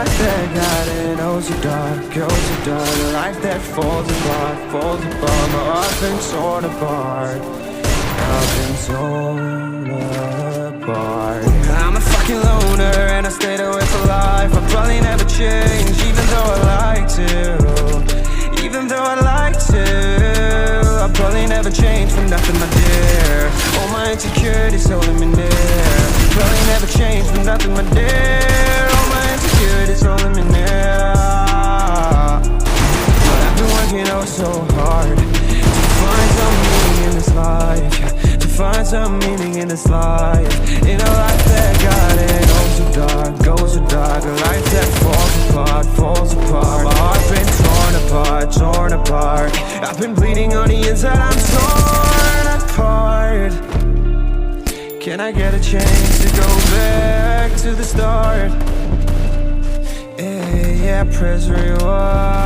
life that got it, oh so dark, a life that falls apart, my heart's been torn apart, I've been torn apart. I'm a fucking loner and I stayed away for life. I'll probably never change, even though I like to. I'll probably never change for nothing, my dear. All my insecurities holding me near. Probably never change for nothing, my dear. All my insecurities holding me near. But I've been working oh so hard to find some meaning in this life, to find some meaning in this life. In a life that got it oh so dark, a life that falls apart. My heart's been torn apart. I've been bleeding on the inside, I'm torn apart. Can I get a chance to go back to the start? Yeah, press rewind.